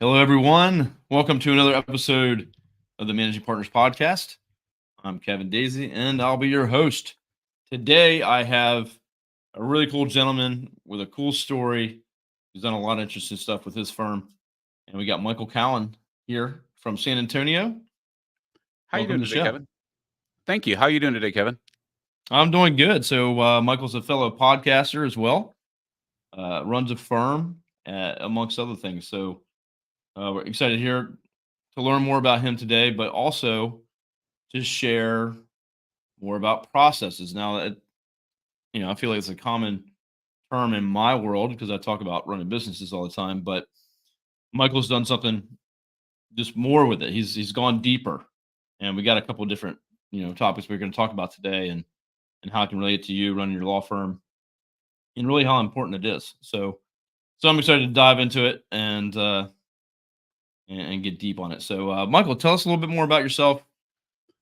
Hello, everyone. Welcome to another episode of the Managing Partners Podcast. I'm Kevin Daisey, and I'll be your host. Today, I have a really cool gentleman with a cool story. He's done a lot of interesting stuff with his firm. And we got Michael Cowen here from San Antonio. How you Welcome doing to the today, show. Kevin? Thank you. How you doing today, Kevin? I'm doing good. So, Michael's a fellow podcaster as well, runs a firm, amongst other things. So, we're excited here to learn more about him today, but also to share more about processes. Now, I feel like it's a common term in my world because I talk about running businesses all the time. But Michael's done something just more with it. He's gone deeper, and we got a couple of different topics we're going to talk about today, and how it can relate to you running your law firm, and really how important it is. So I'm excited to dive into it and get deep on it. So Michael, tell us a little bit more about yourself.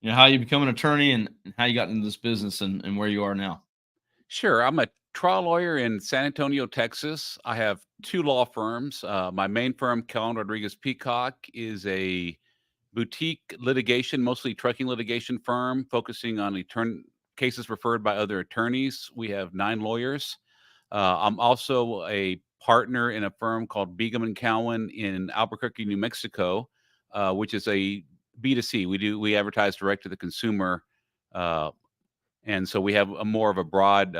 How you become an attorney and how you got into this business and where you are now. Sure. I'm a trial lawyer in San Antonio, Texas. I have two law firms. My main firm, Cowen Rodriguez Peacock, is a boutique litigation, mostly trucking litigation firm, focusing on cases referred by other attorneys. We have 9 lawyers. I'm also a partner in a firm called Begum and Cowen in Albuquerque, New Mexico, which is a B2C. We advertise direct to the consumer, uh, and so we have a more of a broad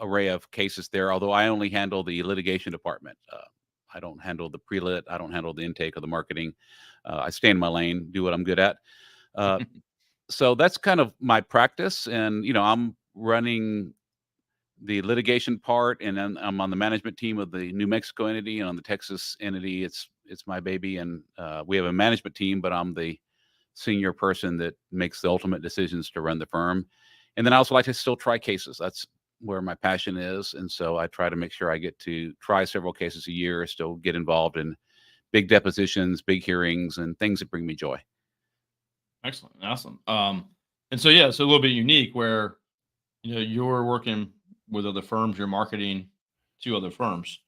array of cases there. Although I only handle the litigation department. I don't handle the pre-lit. I don't handle the intake or the marketing. I stay in my lane, do what I'm good at. Uh, so that's kind of my practice, and I'm running the litigation part, and then I'm on the management team of the New Mexico entity, and on the Texas entity, it's my baby, and we have a management team, but I'm the senior person that makes the ultimate decisions to run the firm. And then I also like to still try cases. That's where my passion is, and so I try to make sure I get to try several cases a year, still get involved in big depositions, big hearings, and things that bring me joy. Excellent, awesome. And so yeah, it's a little bit unique where you're working with other firms, you're marketing to other firms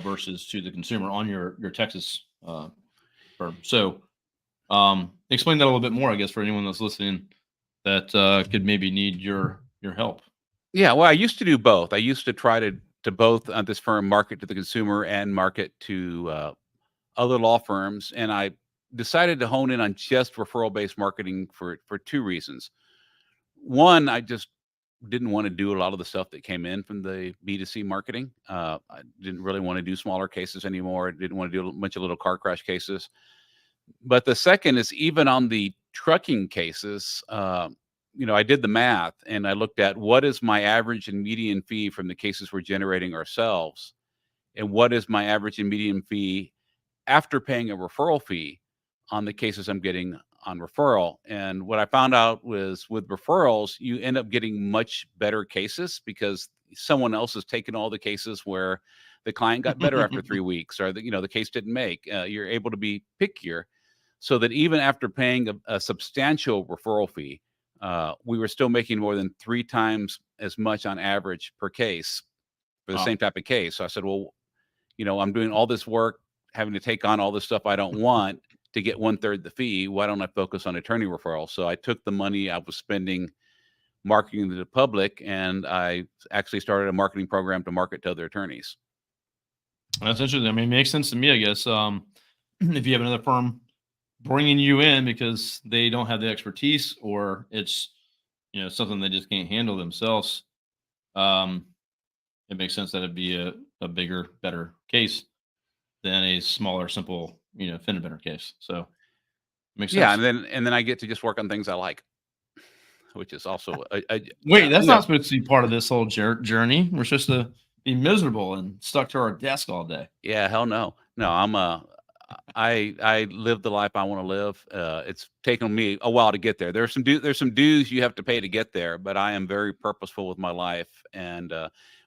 versus to the consumer on your Texas firm. So explain that a little bit more, I guess, for anyone that's listening that could maybe need your help. Yeah, well, I used to do both. I used to try to both this firm market to the consumer and market to other law firms, and I decided to hone in on just referral based marketing for two reasons. One, I just didn't want to do a lot of the stuff that came in from the B2C marketing. I didn't really want to do smaller cases anymore. I didn't want to do a bunch of little car crash cases. But the second is, even on the trucking cases, I did the math and I looked at what is my average and median fee from the cases we're generating ourselves, and what is my average and median fee after paying a referral fee on the cases I'm getting on referral. And what I found out was, with referrals, you end up getting much better cases because someone else has taken all the cases where the client got better after 3 weeks, or the case didn't make. You're able to be pickier, so that even after paying a substantial referral fee, we were still making more than 3 times as much on average per case for the Wow. same type of case. So I said, well, I'm doing all this work, having to take on all this stuff I don't want to get 1/3 the fee. Why don't I focus on attorney referrals? So I took the money I was spending marketing to the public, and I actually started a marketing program to market to other attorneys. That's interesting. I mean, it makes sense to me, I guess. If you have another firm bringing you in because they don't have the expertise, or it's something they just can't handle themselves, um, it makes sense that it'd be a bigger, better case than a smaller, simple, fender bender case. So it makes Yeah, sense. and then I get to just work on things I like, which is also Wait, that's you know not supposed to be part of this whole journey. We're supposed to be miserable and stuck to our desk all day. yeah, hell no. No, I live the life I want to live. It's taken me a while to get there. There's some dues you have to pay to get there, but I am very purposeful with my life. And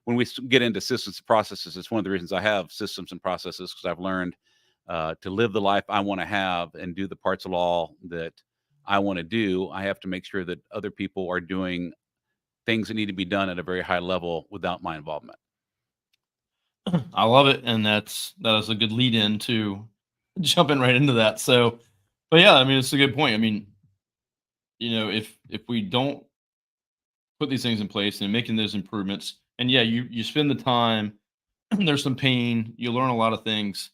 when we get into systems and processes, it's one of the reasons I have systems and processes, because I've learned to live the life I want to have and do the parts of law that I want to do. I have to make sure that other people are doing things that need to be done at a very high level without my involvement. I love it, and that is a good lead in to jumping right into that. So, but yeah, I mean, it's a good point. I mean, if we don't put these things in place and making those improvements, and yeah, you spend the time, there's some pain, you learn a lot of things,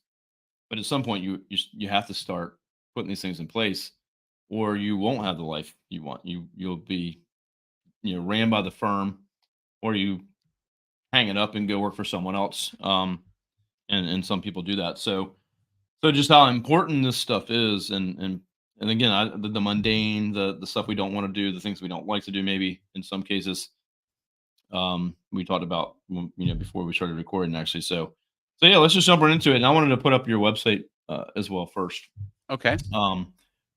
but at some point you have to start putting these things in place, or you won't have the life you want. You'll be ran by the firm, or you hang it up and go work for someone else. And some people do that. So just how important this stuff is, and again, the mundane, the stuff we don't want to do, the things we don't like to do, maybe in some cases, we talked about before we started recording, actually. So yeah, let's just jump right into it. And I wanted to put up your website as well first. Okay.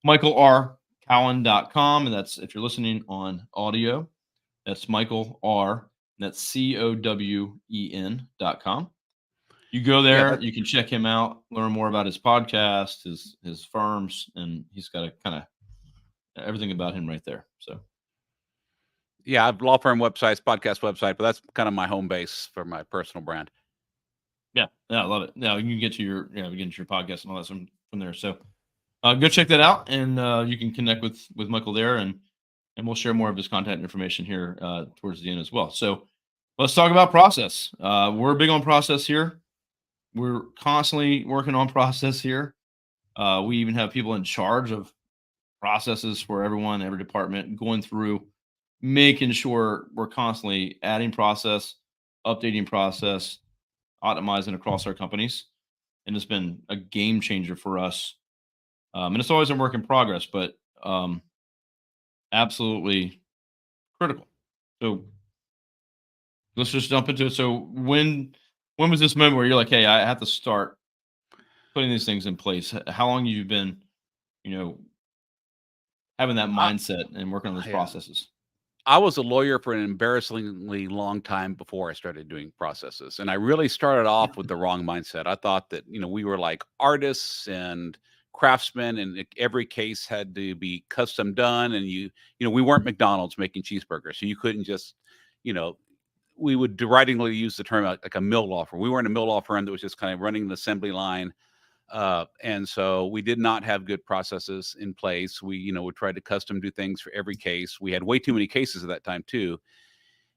MichaelRCowen.com, and that's, if you're listening on audio, that's Michael R. That's COWEN.com. You go Yeah, there, that you can check him out, learn more about his podcast, his firms, and he's got a kind of everything about him right there. So yeah, I have law firm websites, podcast website, but that's kind of my home base for my personal brand. yeah, I love it. Now you can get to your get into your podcast and all that from there. So go check that out, and you can connect with Michael there, and we'll share more of his contact information here towards the end as well. So let's talk about process. We're big on process here. We're constantly working on process here. We even have people in charge of processes for everyone, every department, going through, making sure we're constantly adding process, updating process, optimizing across our companies. And it's been a game changer for us. And it's always a work in progress, but absolutely critical. So let's just jump into it. So when was this moment where you're like, hey, I have to start putting these things in place? How long you've been, you know, having that I, mindset and working on those yeah, processes? I was a lawyer for an embarrassingly long time before I started doing processes. And I really started off with the wrong mindset. I thought that, we were like artists and craftsmen, and every case had to be custom done. And we weren't McDonald's making cheeseburgers. So you couldn't just, you know, we would deridingly use the term like a mill law firm. We weren't a mill law firm that was just kind of running an assembly line. And so we did not have good processes in place. We would try to custom do things for every case. We had way too many cases at that time too.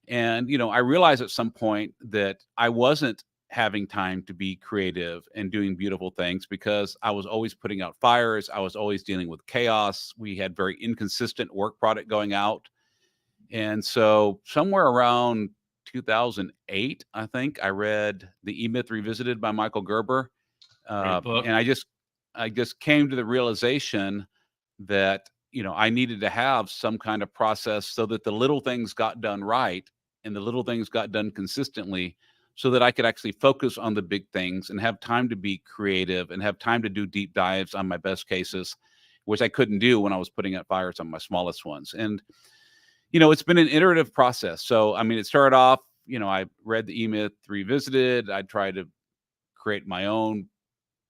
And I realized at some point that I wasn't having time to be creative and doing beautiful things because I was always putting out fires. I was always dealing with chaos. We had very inconsistent work product going out. And so somewhere around 2008, I think I read The E-Myth Revisited by Michael Gerber. Great book. And I just came to the realization that I needed to have some kind of process so that the little things got done right and the little things got done consistently, so that I could actually focus on the big things and have time to be creative and have time to do deep dives on my best cases, which I couldn't do when I was putting out fires on my smallest ones. And it's been an iterative process. So I mean, it started off, I read the E-Myth Revisited. I tried to create my own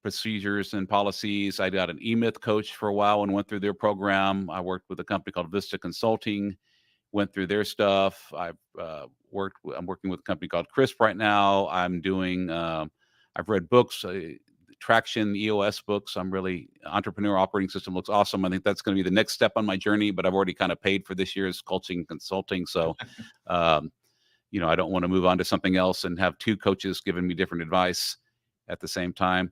procedures and policies. I got an E-Myth coach for a while and went through their program. I worked with a company called Vista Consulting, went through their stuff. I'm working with a company called Crisp right now. I've read books, Traction EOS books. I'm really, Entrepreneur Operating System looks awesome. I think that's going to be the next step on my journey, but I've already kind of paid for this year's coaching and consulting. So, um, I don't want to move on to something else and have two coaches giving me different advice at the same time.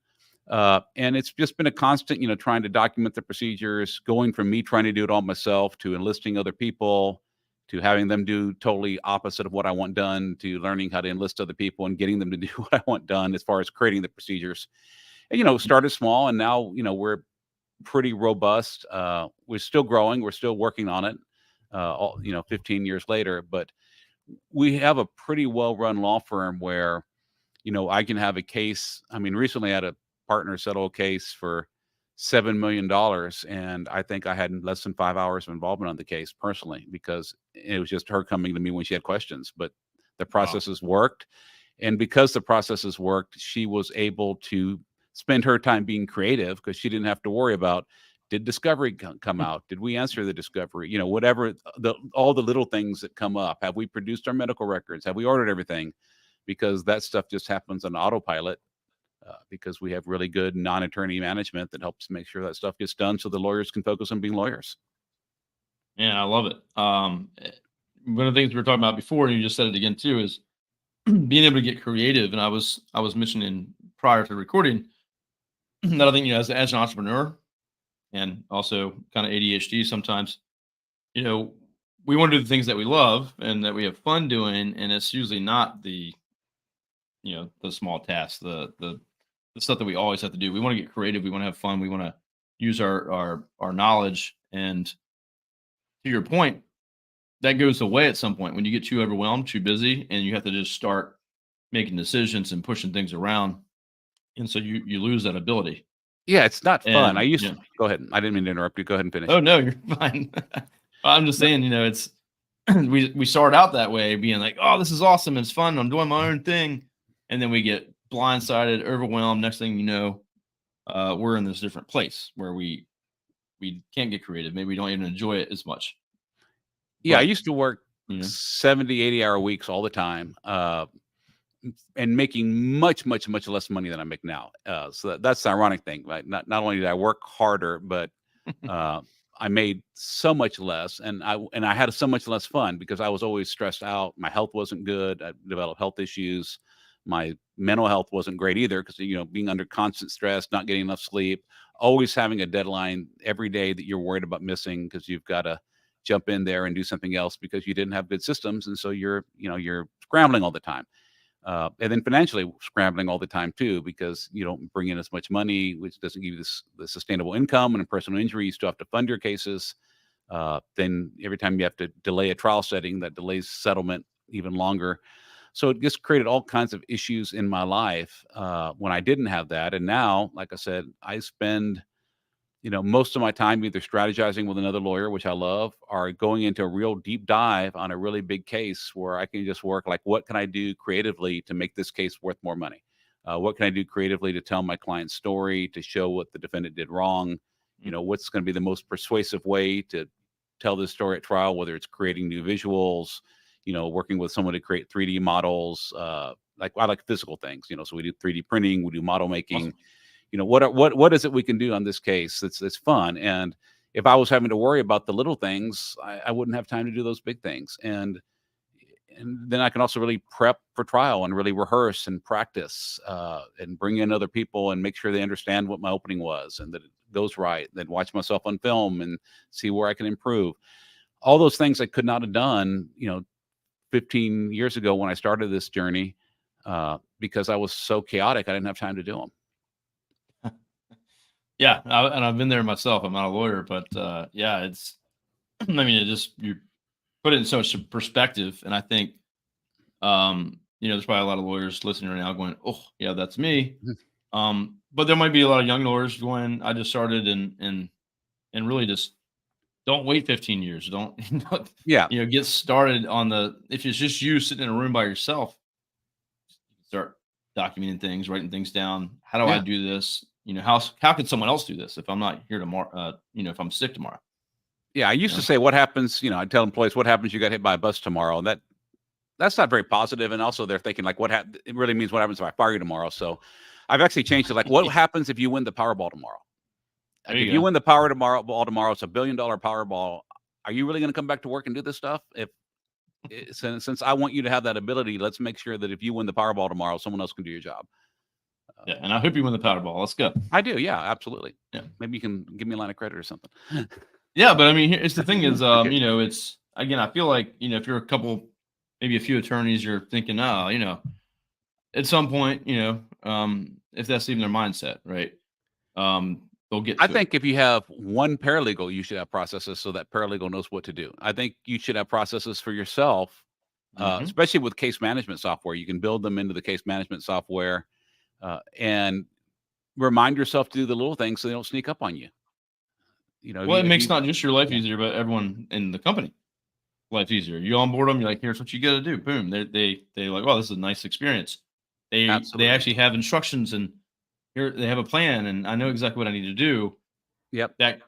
And it's just been a constant, trying to document the procedures, going from me trying to do it all myself to enlisting other people, to having them do totally opposite of what I want done, to learning how to enlist other people and getting them to do what I want done as far as creating the procedures. And, started small, and now, we're pretty robust. We're still growing. We're still working on it, 15 years later, but we have a pretty well-run law firm where, I can have a case. I mean, recently I had a partner settle a case for $7 million, and I think I had less than 5 hours of involvement on the case personally, because it was just her coming to me when she had questions. But the Wow. processes worked, and because the processes worked, she was able to spend her time being creative because she didn't have to worry about, did discovery come out? Did we answer the discovery? Whatever all the little things that come up. Have we produced our medical records? Have we ordered everything? Because that stuff just happens on autopilot. because we have really good non-attorney management that helps make sure that stuff gets done so the lawyers can focus on being lawyers. Yeah, I love it. One of the things we were talking about before, and you just said it again too, is being able to get creative. And I was mentioning prior to recording that I think, as an entrepreneur and also kind of ADHD sometimes, you know, we want to do the things that we love and that we have fun doing, and it's usually not the small tasks, the stuff that we always have to do. We want to get creative. We want to have fun. We want to use our knowledge. And to your point, that goes away at some point when you get too overwhelmed, too busy, and you have to just start making decisions and pushing things around. And so you lose that ability. Yeah, it's not fun. I And used to go ahead. I didn't mean to interrupt you. Go ahead and finish. oh no, you're fine. I'm just saying, it's we start out that way, being like, oh, this is awesome, it's fun, I'm doing my own thing, and then we get blindsided, overwhelmed. Next thing you know, we're in this different place where we can't get creative. Maybe we don't even enjoy it as much. Yeah, I But used to work you know, 70, 80-hour weeks all the time, and making much, much, much less money than I make now. So that's the ironic thing. Right? Not only did I work harder, but I made so much less, and I had so much less fun because I was always stressed out. My health wasn't good. I developed health issues. My mental health wasn't great either because being under constant stress, not getting enough sleep, always having a deadline every day that you're worried about missing because you've got to jump in there and do something else because you didn't have good systems, and so you're scrambling all the time. And then financially scrambling all the time too, because you don't bring in as much money, which doesn't give you the sustainable income. And in personal injury, you still have to fund your cases. Then every time you have to delay a trial setting, that delays settlement even longer. So it just created all kinds of issues in my life when I didn't have that. And now, like I said, I spend most of my time either strategizing with another lawyer, which I love, or going into a real deep dive on a really big case where I can just work like, what can I do creatively to make this case worth more money? What can I do creatively to tell my client's story, to show what the defendant did wrong? What's going to be the most persuasive way to tell this story at trial, whether it's creating new visuals, working with someone to create 3D models. Like I like physical things, so we do 3D printing, we do model making. awesome. What is it we can do on this case that's fun? And if I was having to worry about the little things, I wouldn't have time to do those big things. And then I can also really prep for trial and really rehearse and practice and bring in other people and make sure they understand what my opening was and that it goes right. Then watch myself on film and see where I can improve. All those things I could not have done, 15 years ago when I started this journey because I was so chaotic. I didn't have time to do them. Yeah, and I've been there myself. I'm not a lawyer, but yeah, it's. I mean, you put it in so much perspective, and I think, there's probably a lot of lawyers listening right now going, "Oh, yeah, that's me." But there might be a lot of young lawyers going, "I just started," and really just don't wait 15 years. Don't Yeah. get started on if it's just you sitting in a room by yourself, start documenting things, writing things down. How do I Yeah. do this? How can someone else do this if I'm not here tomorrow? If I'm sick tomorrow. Yeah. I used to say, what happens, I tell employees, what happens, you got hit by a bus tomorrow. And that's not very positive. And also they're thinking like, it really means what happens if I fire you tomorrow. So I've actually changed it. Like, what happens if you win the Powerball tomorrow? Like, There if you you go. win the Powerball tomorrow, it's $1 billion Powerball. Are you really going to come back to work and do this stuff? Since I want you to have that ability, let's make sure that if you win the Powerball tomorrow, someone else can do your job. Yeah, and I hope you win the Powerball. Let's go. I do. Yeah, absolutely. Yeah. Maybe you can give me a line of credit or something. Yeah, but I mean, it's the thing is, Okay. it's again, I feel like if you're maybe a few attorneys, you're thinking, at some point, if that's even their mindset, right? They'll get I to it. think if you have one paralegal, you should have processes so that paralegal knows what to do. I think you should have processes for yourself, Mhm. especially with case management software. You can build them into the case management software and remind yourself to do the little things so they don't sneak up on you. Well, it makes not just your life easier, but everyone in the company life easier. You onboard them, you're like, here's what you got to do. Boom. They like, oh, this is a nice experience. They Absolutely. actually have instructions, and here they have a plan, and I know exactly what I need to do. Yep. That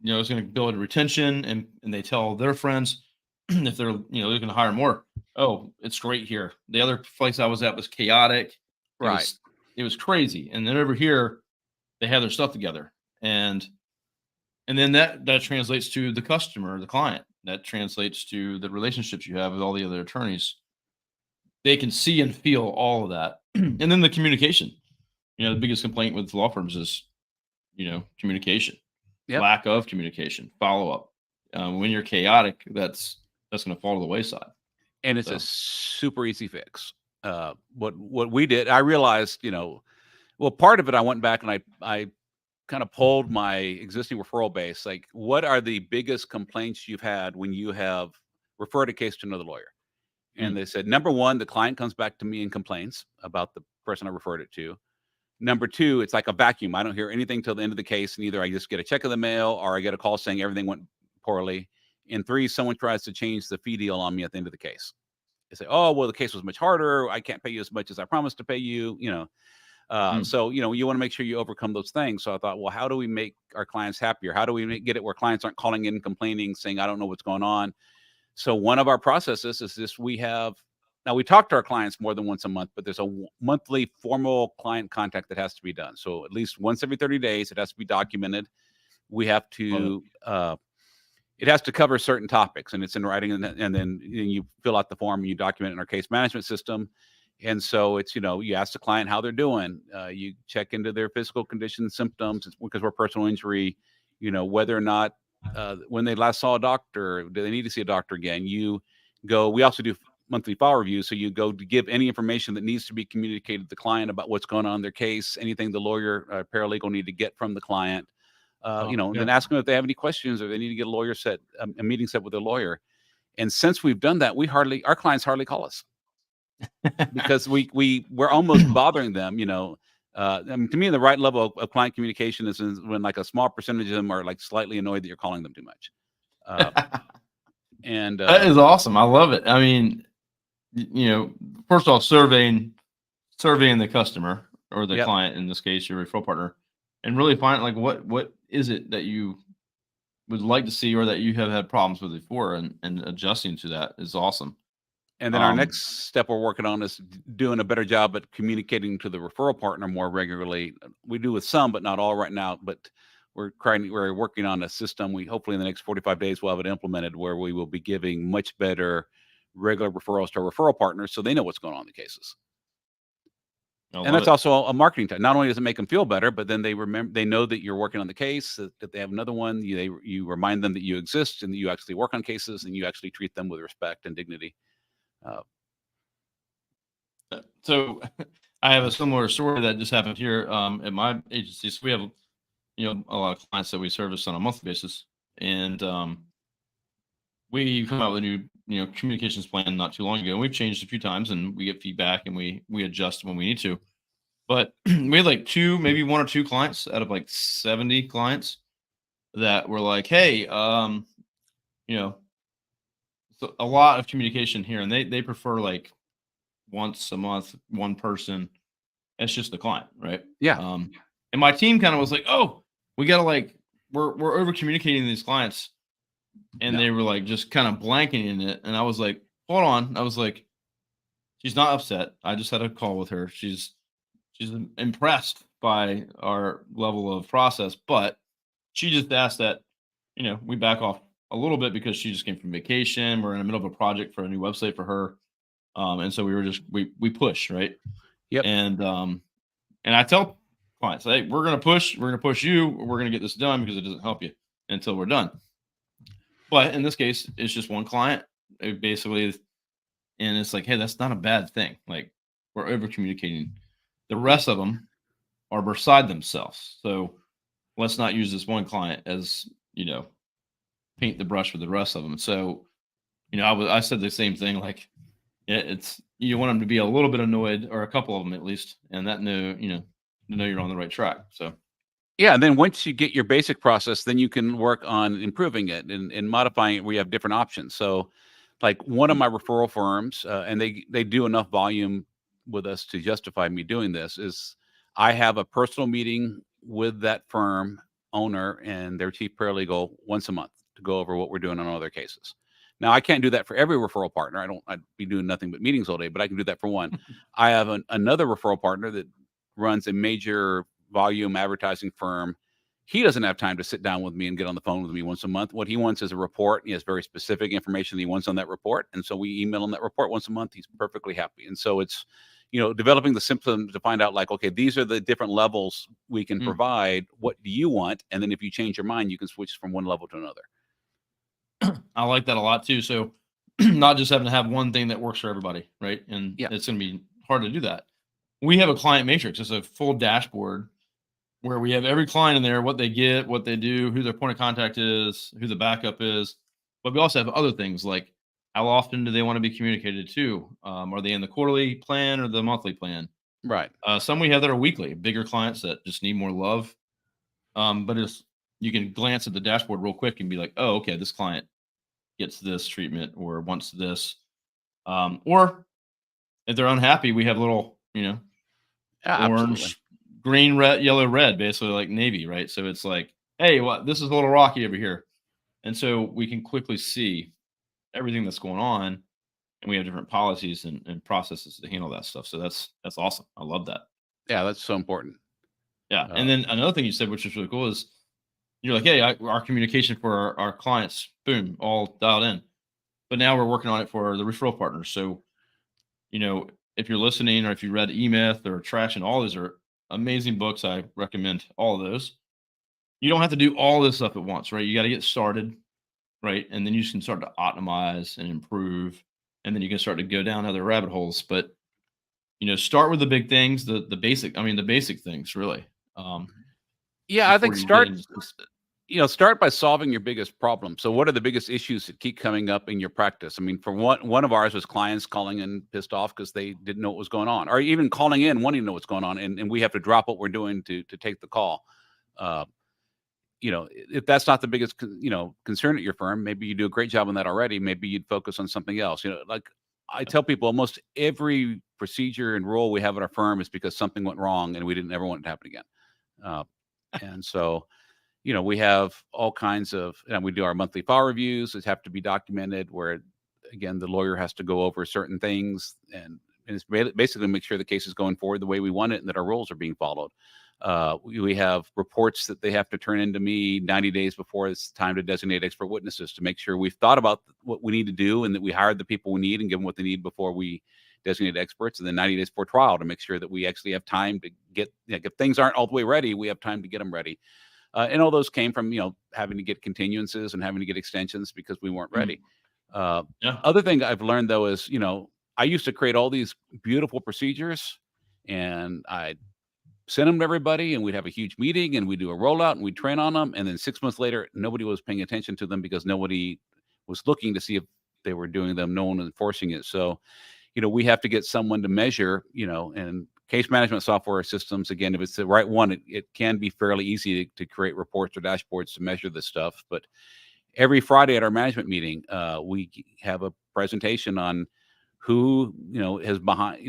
is going to build retention, and they tell their friends if they're looking to hire more. Oh, it's great here. The other place I was at was chaotic. It Right. was it was crazy. And then over here, they have their stuff together, and then that translates to the customer, the client. That translates to the relationships you have with all the other attorneys. They can see and feel all of that, and then the communication. The biggest complaint with law firms is, communication, Yep. lack of communication, follow up. When you're chaotic, that's going to fall to the wayside. And it's a super easy fix. What we did, I realized, well, part of it, I went back and I kind of pulled my existing referral base. Like, what are the biggest complaints you've had when you have referred a case to another lawyer? And they said, number one, the client comes back to me and complains about the person I referred it to. Number two, it's like a vacuum. I don't hear anything till the end of the case, and either I just get a check in the mail or I get a call saying everything went poorly. And three, someone tries to change the fee deal on me at the end of the case. They say, oh, well, the case was much harder. I can't pay you as much as I promised to pay you, So, you want to make sure you overcome those things. So I thought, well, how do we make our clients happier? How do we get it where clients aren't calling in complaining, saying, I don't know what's going on? So one of our processes is this: we talk to our clients more than once a month, but there's a monthly formal client contact that has to be done. So at least once every 30 days, it has to be documented. We have to, it has to cover certain topics, and it's in writing, and then you fill out the form and you document it in our case management system. And so it's, you ask the client how they're doing. You check into their physical condition, symptoms, because we're personal injury, whether or not, when they last saw a doctor, do they need to see a doctor again? We also do monthly file reviews. So you go to give any information that needs to be communicated to the client about what's going on in their case, anything the lawyer, paralegal need to get from the client, then ask them if they have any questions or they need to get a meeting set with their lawyer. And since we've done that, our clients hardly call us because we're almost bothering them, to me, the right level of client communication is when like a small percentage of them are like slightly annoyed that you're calling them too much. And that is awesome. I love it. I mean, first off, surveying the customer or the client, in this case, your referral partner, and really find like what is it that you would like to see or that you have had problems with before, and adjusting to that is awesome. And then our next step we're working on is doing a better job at communicating to the referral partner more regularly. We do with some, but not all right now. But we're working on a system. Hopefully in the next 45 days we'll have it implemented where we will be giving much better regular referrals to our referral partners, so they know what's going on in the cases. And that's also a marketing time. Not only does it make them feel better, but then they know that you're working on the case, that they have another one. You remind them that you exist and that you actually work on cases and you actually treat them with respect and dignity. So I have a similar story that just happened here at my agency. So we have, a lot of clients that we service on a monthly basis, and we come out with a new, communications plan not too long ago. And we've changed a few times, and we get feedback, and we adjust when we need to. But we had like maybe one or two clients out of like 70 clients that were like, hey, so a lot of communication here, and they prefer like once a month, one person. It's just the client, right? Yeah. And my team kind of was like, oh, we gotta we're over communicating these clients, and they were like just kind of blanking in it. And I was like, hold on. I was like, she's not upset. I just had a call with her. She's impressed by our level of process, but she just asked that, we back off a little bit because she just came from vacation. We're in the middle of a project for a new website for her. And so we push, right? Yep. And I tell clients, hey, we're going to push you. We're going to get this done because it doesn't help you until we're done. But in this case, it's just one client. And it's like, hey, that's not a bad thing. Like, we're over communicating. The rest of them are beside themselves. So let's not use this one client as, paint the brush with the rest of them. So, I said the same thing, like, it's, you want them to be a little bit annoyed, or a couple of them at least, and that know you're on the right track. So yeah, and then once you get your basic process, then you can work on improving it and modifying it. We have different options. So like one of my referral firms, and they do enough volume with us to justify me doing this, is I have a personal meeting with that firm owner and their chief paralegal once a month to go over what we're doing on all their cases. Now, I can't do that for every referral partner. I'd be doing nothing but meetings all day, but I can do that for one. I have another referral partner that runs a major volume advertising firm. He doesn't have time to sit down with me and get on the phone with me once a month. What he wants is a report. He has very specific information that he wants on that report. And so we email him that report once a month. He's perfectly happy. And so it's, developing the symptoms to find out, like, okay, these are the different levels we can provide. What do you want? And then if you change your mind, you can switch from one level to another. I like that a lot too. So not just having to have one thing that works for everybody, right? And it's going to be hard to do that. We have a client matrix. It's a full dashboard where we have every client in there, what they get, what they do, who their point of contact is, who the backup is. But we also have other things like how often do they want to be communicated to? Are they in the quarterly plan or the monthly plan? Right. Some we have that are weekly, bigger clients that just need more love. But you can glance at the dashboard real quick and be like, oh, okay, this client gets this treatment or wants this. Or if they're unhappy, we have little, orange, green, red, yellow, red, basically like Navy, right? So it's like, hey, this is a little rocky over here. And so we can quickly see everything that's going on, and we have different policies and processes to handle that stuff. So that's awesome. I love that. Yeah, that's so important. Yeah. And then another thing you said, which is really cool, is you're like, hey, our communication for our clients, boom, all dialed in. But now we're working on it for the referral partners. So, if you're listening or if you read E-Myth or Traction, all these are amazing books. I recommend all of those. You don't have to do all this stuff at once, right? You got to get started, right? And then you can start to optimize and improve. And then you can start to go down other rabbit holes. But, start with the big things, the basic things, really. I think start by solving your biggest problem. So what are the biggest issues that keep coming up in your practice? I mean, for one of ours was clients calling in pissed off because they didn't know what was going on, or even calling in wanting to know what's going on. And we have to drop what we're doing to take the call. If that's not the biggest, concern at your firm, maybe you do a great job on that already. Maybe you'd focus on something else. Like I tell people, almost every procedure and rule we have at our firm is because something went wrong and we didn't ever want it to happen again. And so, we have all kinds of, we do our monthly file reviews that have to be documented where, again, the lawyer has to go over certain things and it's basically make sure the case is going forward the way we want it and that our rules are being followed. We have reports that they have to turn into me 90 days before it's time to designate expert witnesses to make sure we've thought about what we need to do and that we hired the people we need and give them what they need before we designate experts, and then 90 days before trial to make sure that we actually have time to get, if things aren't all the way ready, we have time to get them ready. And all those came from, having to get continuances and having to get extensions because we weren't ready. Other thing I've learned, though, is, I used to create all these beautiful procedures and I send them to everybody and we'd have a huge meeting and we'd do a rollout and we'd train on them. And then 6 months later, nobody was paying attention to them because nobody was looking to see if they were doing them. No one was enforcing it. So, we have to get someone to measure, and case management software systems, again, if it's the right one, it can be fairly easy to create reports or dashboards to measure this stuff. But every Friday at our management meeting, we have a presentation on who, is behind,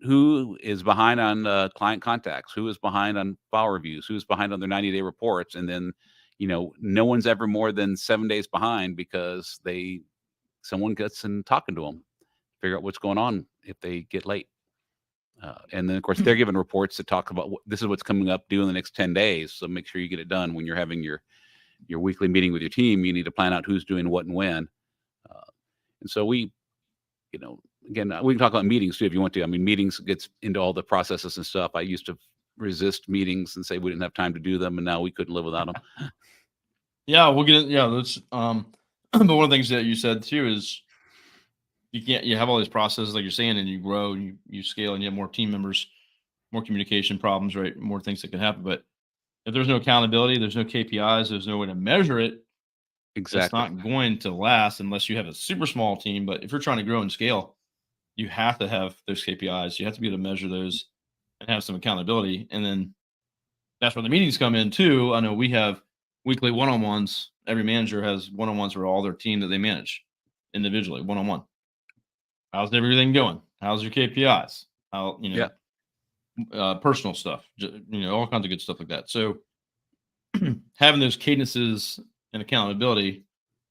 who is behind on client contacts, who is behind on file reviews, who's behind on their 90-day reports. And then, no one's ever more than 7 days behind because someone gets in talking to them, figure out what's going on if they get late. And then, of course, they're given reports that talk about this is what's coming up due in the next 10 days. So make sure you get it done when you're having your weekly meeting with your team. You need to plan out who's doing what and when. And so we, again, we can talk about meetings too if you want to. I mean, meetings gets into all the processes and stuff. I used to resist meetings and say we didn't have time to do them, and now we couldn't live without them. Yeah, we'll get it. Yeah, that's but one of the things that you said too is you have all these processes like you're saying, and you grow and you scale and you have more team members, more communication problems, right? More things that can happen. But if there's no accountability, there's no KPIs, there's no way to measure it. Exactly. It's not going to last unless you have a super small team. But if you're trying to grow and scale, you have to have those KPIs. You have to be able to measure those and have some accountability. And then that's where the meetings come in too. I know we have weekly one-on-ones. Every manager has one-on-ones for all their team that they manage individually, one-on-one. How's everything going? How's your KPIs? How, personal stuff, all kinds of good stuff like that. So having those cadences and accountability,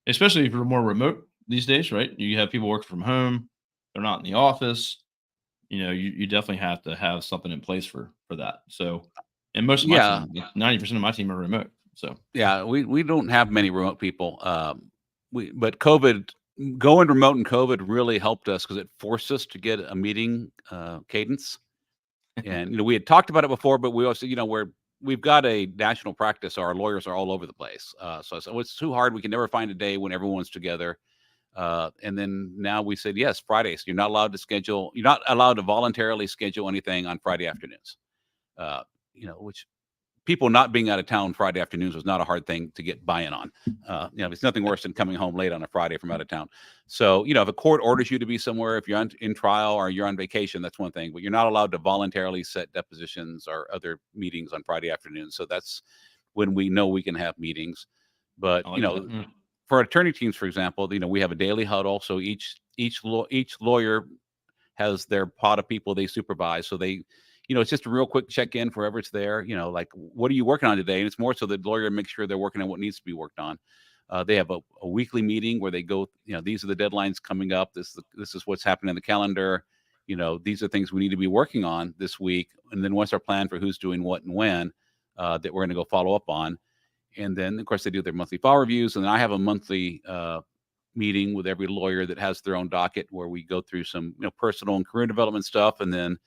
especially if you're more remote these days, right? You have people working from home. They're not in the office. you definitely have to have something in place for that. So, and most of my Yeah, team, 90% of my team are remote. So, yeah, we don't have many remote people. But COVID going remote and COVID really helped us because it forced us to get a meeting cadence. And we had talked about it before, but we also, we've got a national practice. So our lawyers are all over the place. So it's too hard. We can never find a day when everyone's together. And then now we said, yes, Fridays. You're not allowed to schedule. You're not allowed to voluntarily schedule anything on Friday afternoons. Which people not being out of town Friday afternoons was not a hard thing to get buy-in on. It's nothing worse than coming home late on a Friday from out of town. So, if a court orders you to be somewhere, if you're in trial or you're on vacation, that's one thing, but you're not allowed to voluntarily set depositions or other meetings on Friday afternoons. So that's when we know we can have meetings. But, I like that. Mm. for attorney teams, for example, we have a daily huddle. So each lawyer has their pot of people they supervise. So they, it's just a real quick check-in for whoever's there, like, what are you working on today? And it's more so the lawyer makes sure they're working on what needs to be worked on. They have a weekly meeting where they go, these are the deadlines coming up. This is what's happening in the calendar. These are things we need to be working on this week. And then what's our plan for who's doing what and when that we're going to go follow up on. And then, of course, they do their monthly file reviews. And then I have a monthly meeting with every lawyer that has their own docket where we go through some personal and career development stuff. And then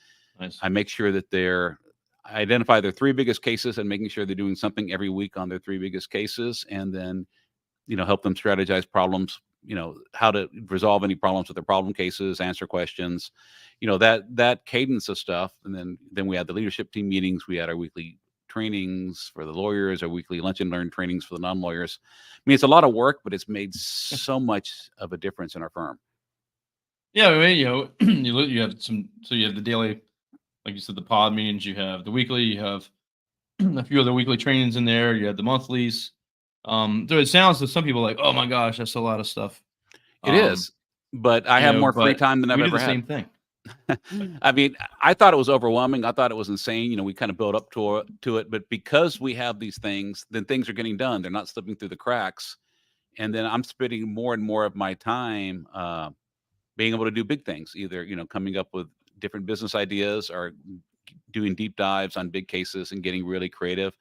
Nice. I make sure that I identify their 3 biggest cases and making sure they're doing something every week on their 3 biggest cases. And then, help them strategize problems, how to resolve any problems with their problem cases, answer questions, that cadence of stuff. And then we had the leadership team meetings. We had our weekly trainings for the lawyers, our weekly lunch and learn trainings for the non-lawyers. I mean, it's a lot of work, but it's made so much of a difference in our firm. Yeah, I mean, you have you have the daily, like you said, the pod meetings. You have the weekly. You have a few other weekly trainings in there. You have the monthlies. So it sounds to some people like, oh my gosh, that's a lot of stuff. It is, but I have more free but time than I've we do ever the had. same thing. I mean, I thought it was overwhelming. I thought it was insane. We kind of built up to it, but because we have these things, then things are getting done. They're not slipping through the cracks. And then I'm spending more and more of my time being able to do big things, either, coming up with different business ideas or doing deep dives on big cases and getting really creative.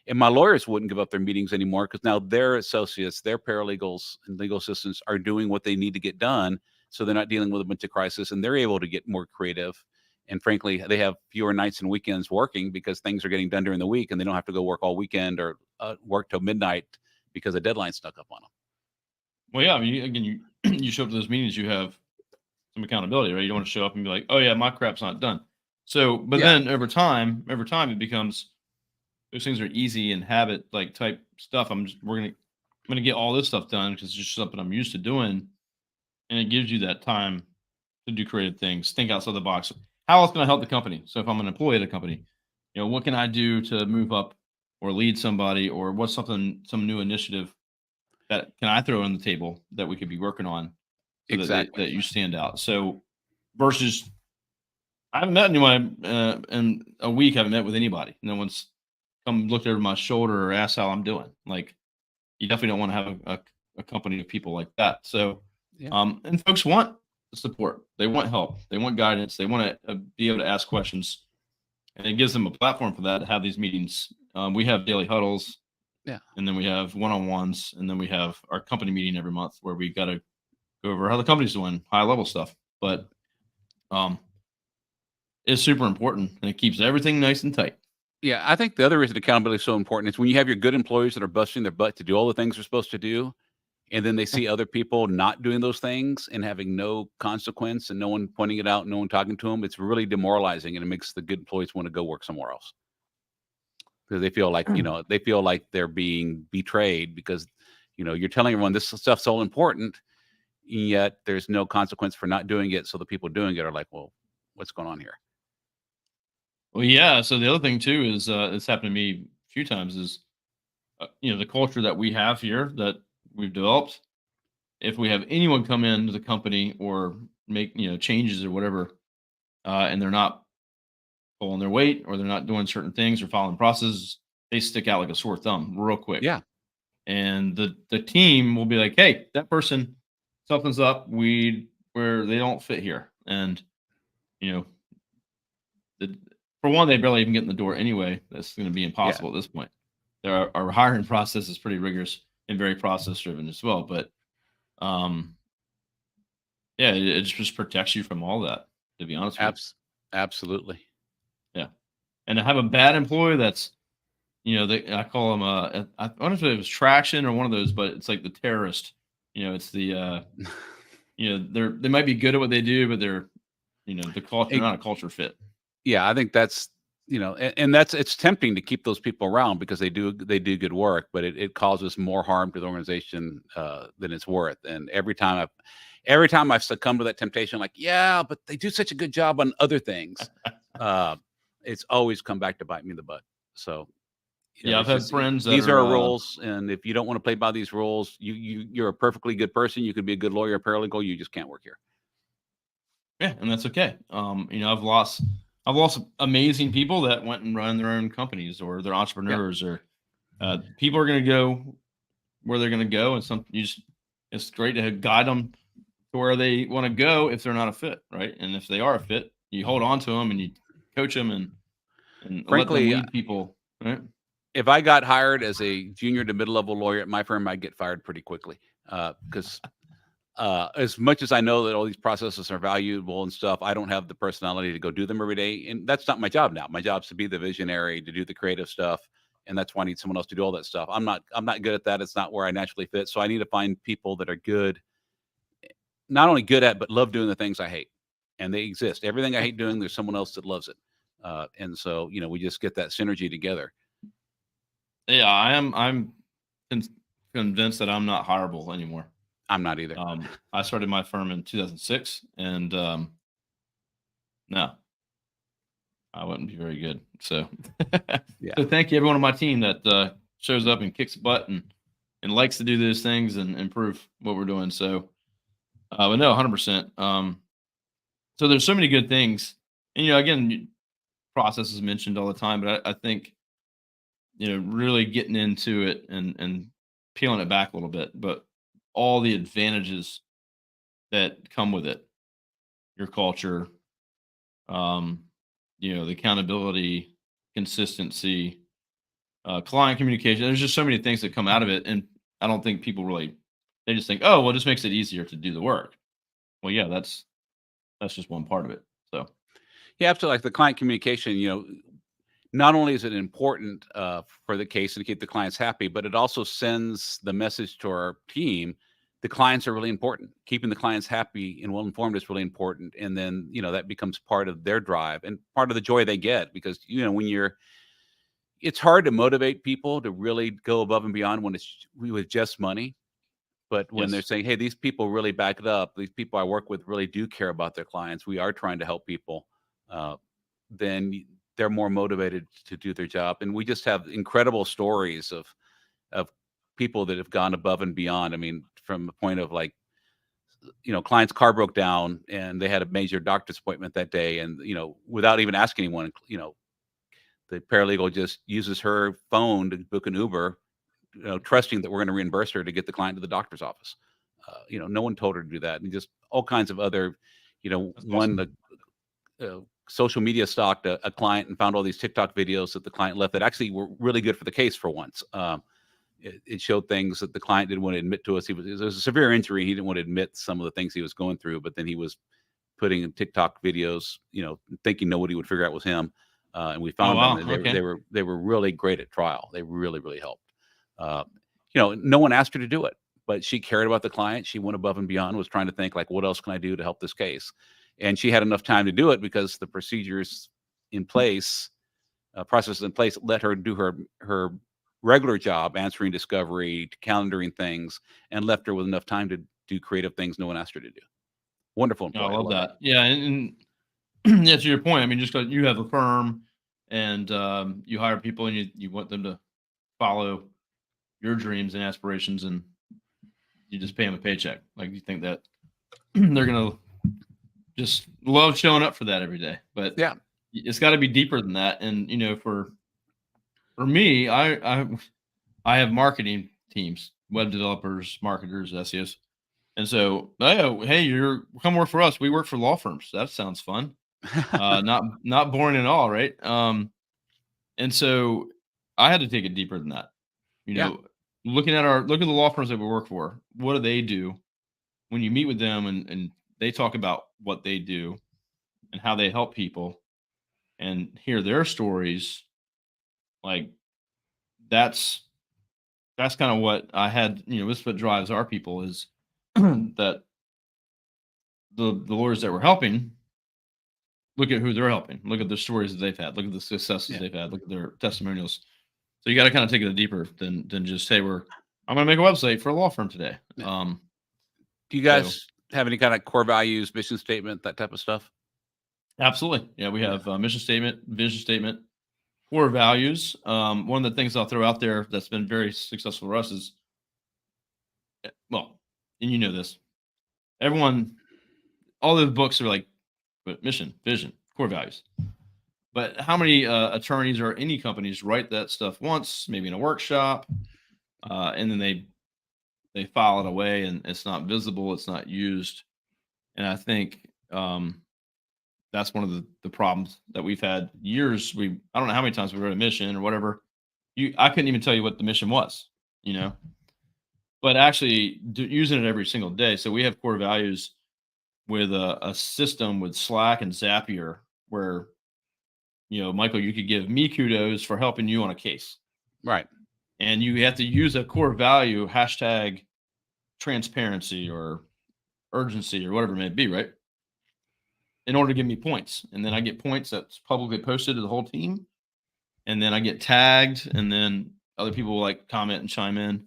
And my lawyers wouldn't give up their meetings anymore because now their associates, their paralegals and legal assistants are doing what they need to get done. So they're not dealing with a bunch of crisis and they're able to get more creative. And frankly, they have fewer nights and weekends working because things are getting done during the week and they don't have to go work all weekend or work till midnight because a deadline stuck up on them. Well, yeah, I mean, you show up to those meetings, you have some accountability, right? You don't want to show up and be like, oh yeah, my crap's not done. So, but Yeah. then over time, it becomes those things are easy and habit like type stuff. I'm gonna get all this stuff done because it's just something I'm used to doing, and it gives you that time to do creative things, think outside the box. How else can I help the company? So if I'm an employee at a company, what can I do to move up or lead somebody, or what's some new initiative that can I throw on the table that we could be working on so Exactly. that you stand out? So versus I haven't met anyone in a week. I haven't met with anybody. No one's come looked over my shoulder or asked how I'm doing. Like you definitely don't want to have a company of people like that. So, Yeah. and folks want support. They want help. They want guidance. They want to be able to ask questions, and it gives them a platform for that to have these meetings. We have daily huddles. Yeah. And then we have one-on-ones, and then we have our company meeting every month where we got to go over how the company's doing, high level stuff. But it's super important, and it keeps everything nice and tight. Yeah, I think the other reason accountability is so important is when you have your good employees that are busting their butt to do all the things they're supposed to do, and then they see other people not doing those things and having no consequence and no one pointing it out, no one talking to them, it's really demoralizing and it makes the good employees want to go work somewhere else. Because they feel like they're being betrayed because you're telling everyone this stuff's so important, yet there's no consequence for not doing it. So the people doing it are like, well, what's going on here? Well, yeah. So the other thing too is it's happened to me a few times. Is the culture that we have here that we've developed. If we have anyone come into the company or make changes or whatever, and they're not pulling their weight or they're not doing certain things or following processes, they stick out like a sore thumb real quick. Yeah. And the team will be like, hey, that person, something's up. Where they don't fit here. And, for one, they barely even get in the door anyway. That's going to be impossible at this point. Our hiring process is pretty rigorous and very process driven as well. But um, yeah, it just protects you from all that. To be honest with Absolutely. you, yeah. And to have a bad employee that's I call them I don't know if it was traction or one of those, but it's like the terrorist. It's the they might be good at what they do, but they're the culture, they're not a culture fit. Yeah, I think that's and that's it's tempting to keep those people around because they do good work, but it causes more harm to the organization than it's worth. And every time I've succumbed to that temptation, like, yeah, but they do such a good job on other things, it's always come back to bite me in the butt. So Yeah, I've had friends that these are are rules, and if you don't want to play by these rules, you're a perfectly good person. You could be a good lawyer, paralegal. You just can't work here. yeah, and that's okay. I've lost amazing people that went and run their own companies, or they're entrepreneurs, or people are going to go where they're going to go, and it's great to guide them to where they want to go if they're not a fit, right? And if they are a fit, you hold on to them and you coach them and let them Frankly, lead people, right? if I got hired as a junior to mid-level lawyer at my firm, I'd get fired pretty quickly because as much as I know that all these processes are valuable and stuff, I don't have the personality to go do them every day, and that's not my job now. My job's to be the visionary, to do the creative stuff, and that's why I need someone else to do all that stuff. I'm not good at that. It's not where I naturally fit. So I need to find people that are good, not only good at, but love doing the things I hate, and they exist. Everything I hate doing, there's someone else that loves it, and so we just get that synergy together. Yeah, I'm convinced that I'm not hireable anymore. I'm not either. I started my firm in 2006, and no, I wouldn't be very good. So, Yeah. So thank you everyone on my team that shows up and kicks butt and likes to do those things and improve what we're doing. So, but no, 100%. So there's so many good things, and again, process is mentioned all the time, but I think really getting into it and peeling it back a little bit, but all the advantages that come with it, your culture, um, the accountability, consistency, client communication. There's just so many things that come out of it, and I don't think people they just think, oh, well, it just makes it easier to do the work. Well, yeah, that's just one part of it. So, Yeah, absolutely. Like the client communication, not only is it important for the case and to keep the clients happy, but it also sends the message to our team. The clients are really important. Keeping the clients happy and well informed is really important. And then, that becomes part of their drive and part of the joy they get because, it's hard to motivate people to really go above and beyond when it's with just money. But when they're yes. saying, hey, these people really back it up, these people I work with really do care about their clients, we are trying to help people, then they're more motivated to do their job. And we just have incredible stories of people that have gone above and beyond. I mean, from the point of like, client's car broke down and they had a major doctor's appointment that day. And, without even asking anyone, the paralegal just uses her phone to book an Uber, trusting that we're going to reimburse her to get the client to the doctor's office. No one told her to do that, and just all kinds of other, That's one awesome. social media stalked a client and found all these TikTok videos that the client left that actually were really good for the case for once. It showed things that the client didn't want to admit to us. It was a severe injury. He didn't want to admit some of the things he was going through, but then he was putting in TikTok videos, thinking nobody would figure out it was him. And we Oh found them, wow. and Okay. they were really great at trial. They really, really helped. No one asked her to do it, but she cared about the client. She went above and beyond, was trying to think like, what else can I do to help this case? And she had enough time to do it because the procedures in place, processes in place, let her do her regular job, answering discovery, calendaring things, and left her with enough time to do creative things no one asked her to do. Wonderful I employee. I love love her. that. Yeah, and yeah, to your point, I mean, just because you have a firm and you hire people and you want them to follow your dreams and aspirations, and you just pay them a paycheck. Like you think that they're gonna just love showing up for that every day, but Yeah. it's got to be deeper than that. And for me, I have marketing teams, web developers, marketers, SEOs, and so oh hey, you're come work for us. We work for law firms. That sounds fun. Not boring at all, right? And so I had to take it deeper than that. You Yeah. know, look at the law firms that we work for. What do they do when you meet with them and they talk about what they do and how they help people and hear their stories? Like that's that's kind of what I had. This is what drives our people is that the lawyers that we're helping look at who they're helping, look at the stories that they've had, look at the successes Yeah. they've had, look at their testimonials. So you got to kind of take it deeper than just say I'm going to make a website for a law firm today. Yeah. Do you So guys have any kind of core values, mission statement, that type of stuff? absolutely, yeah, we Yeah. have mission statement, vision statement, core values. One of the things I'll throw out there that's been very successful for us is, well, and you know this, everyone, all the books are like mission, vision, core values. But how many attorneys or any companies write that stuff once, maybe in a workshop, and then they file it away, and it's not visible, it's not used. And I think that's one of the problems that we've had years. I don't know how many times we wrote a mission or whatever. I couldn't even tell you what the mission was, you know. But actually using it every single day. So we have core values with a system with Slack and Zapier where Michael, you could give me kudos for helping you on a case. Right. And you have to use a core value, hashtag transparency or urgency or whatever it may be, right? In order to give me points. And then I get points that's publicly posted to the whole team. And then I get tagged, and then other people will like comment and chime in.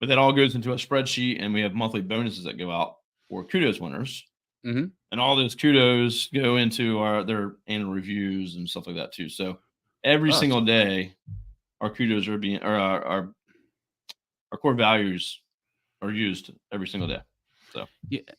But that all goes into a spreadsheet, and we have monthly bonuses that go out for kudos winners. Mm-hmm. And all those kudos go into their annual reviews and stuff like that too. So every single day, our kudos are being, or our core values are used every single day. So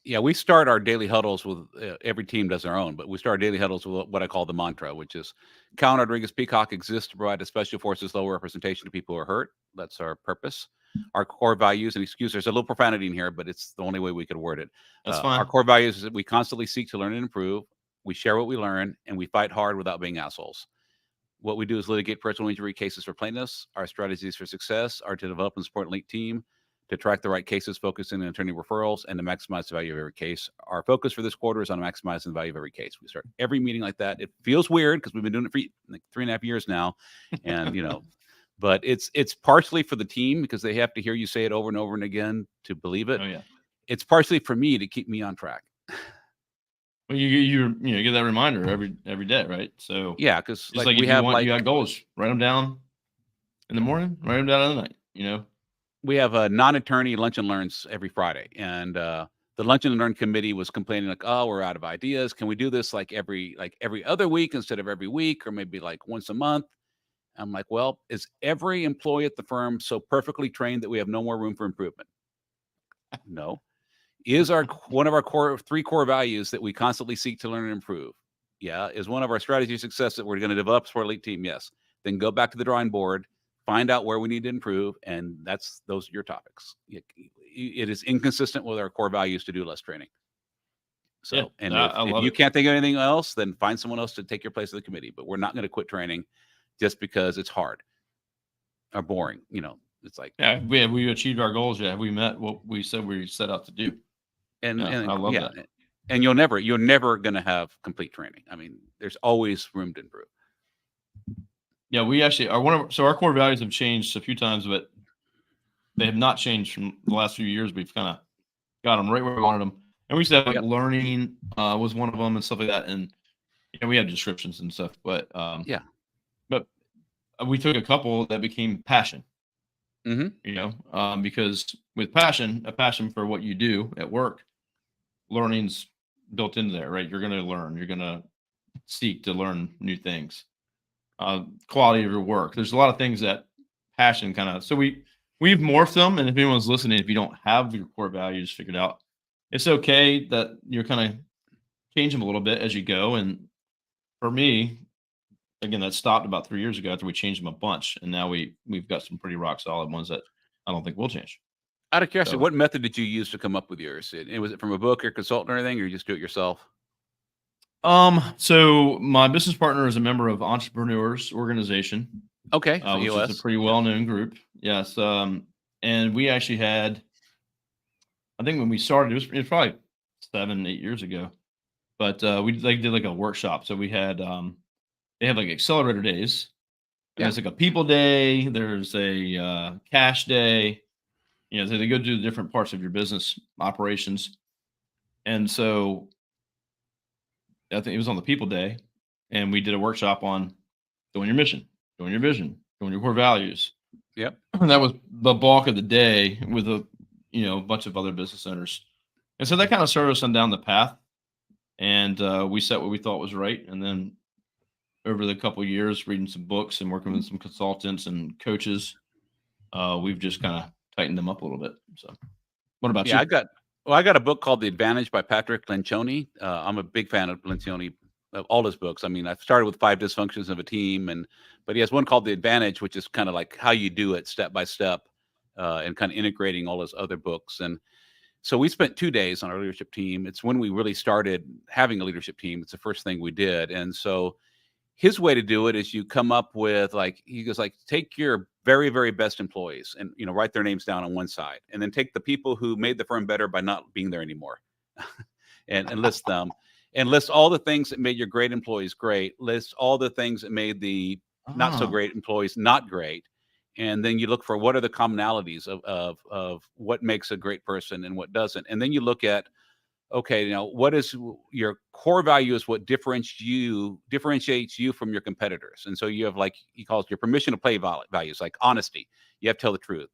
yeah, we start our daily huddles with every team does their own, but we start daily huddles with what I call the mantra, which is Cowen Rodriguez Peacock exists to provide a special forces level representation to people who are hurt. That's our purpose. Our core values, and excuse, there's a little profanity in here, but it's the only way we could word it. that's fine. Our core values is that we constantly seek to learn and improve. We share what we learn, and we fight hard without being assholes. What we do is litigate personal injury cases for plaintiffs. Our strategies for success are to develop and support an elite team, to track the right cases, focusing on attorney referrals, and to maximize the value of every case. Our focus for this quarter is on maximizing the value of every case. We start every meeting like that. It feels weird because we've been doing it for like 3.5 years now, and but it's partially for the team because they have to hear you say it over and over and again to believe it. Oh yeah. It's partially for me to keep me on track. Well, you get that reminder every day, right? So yeah, because like we have you got goals, write them down in the morning, write them down at night. We have a non-attorney lunch and learns every Friday, and the lunch and learn committee was complaining like, "Oh, we're out of ideas. Can we do this like every other week instead of every week, or maybe like once a month?" I'm like, "Well, is every employee at the firm so perfectly trained that we have no more room for improvement?" No. Is one of our three core values that we constantly seek to learn and improve? Yeah. Is one of our strategy success that we're going to develop for elite team? Yes. Then go back to the drawing board, find out where we need to improve, and those are your topics. It is inconsistent with our core values to do less training. So, yeah, and if you can't think of anything else, then find someone else to take your place in the committee. But we're not going to quit training just because it's hard or boring. It's like, yeah, we achieved our goals. Yeah, we met what we said we set out to do. and I love that. And you're never going to have complete training. I mean, there's always room to improve. Yeah, we actually are so our core values have changed a few times, but they have not changed from the last few years. We've kind of got them right where we wanted them. And we used to have learning was one of them and stuff like that. And we had descriptions and stuff, but but we took a couple that became passion. Mm-hmm. Because with passion, a passion for what you do at work, learning's built into there, right? You're going to learn. You're going to seek to learn new things. Quality of your work. There's a lot of things that passion kind of. So we've morphed them. And if anyone's listening, if you don't have your core values figured out, it's okay that you're kind of change them a little bit as you go. And for me, again, that stopped about 3 years ago after we changed them a bunch, and now we've got some pretty rock solid ones that I don't think will change. Out of curiosity, what method did you use to come up with yours? Was it from a book or consultant or anything, or you just do it yourself? So my business partner is a member of Entrepreneurs Organization, Okay, so which is a EOS. pretty well-known group. Yes. And we actually had, I think when we started, it was probably 7, 8 years ago. But we like did like a workshop. So we had they have like accelerator days, and Yeah. there's like a people day, there's a cash day. So they go do the different parts of your business operations. And so I think it was on the people day, and we did a workshop on doing your mission, doing your vision, doing your core values. Yep. And that was the bulk of the day with a bunch of other business owners. And so that kind of started us on down the path, and we set what we thought was right. And then over the couple of years, reading some books and working with some consultants and coaches, we've just kind of tightened them up a little bit. So, what about Yeah, you? I got a book called The Advantage by Patrick Lencioni. I'm a big fan of Lencioni, of all his books. I mean, I started with 5 Dysfunctions of a Team, but he has one called The Advantage, which is kind of like how you do it step by step, and kind of integrating all his other books. And so we spent 2 days on our leadership team. It's when we really started having a leadership team. It's the first thing we did. And so his way to do it is you come up with, like, he goes like, take your very, very best employees and, write their names down on one side, and then take the people who made the firm better by not being there anymore, and list them, and list all the things that made your great employees great, list all the things that made the not so Ah, great employees not great. And then you look for what are the commonalities of what makes a great person and what doesn't. And then you look at, okay, what is your core value, is what differentiates you from your competitors. And so you have, like, he calls your permission to play values, like honesty. You have to tell the truth.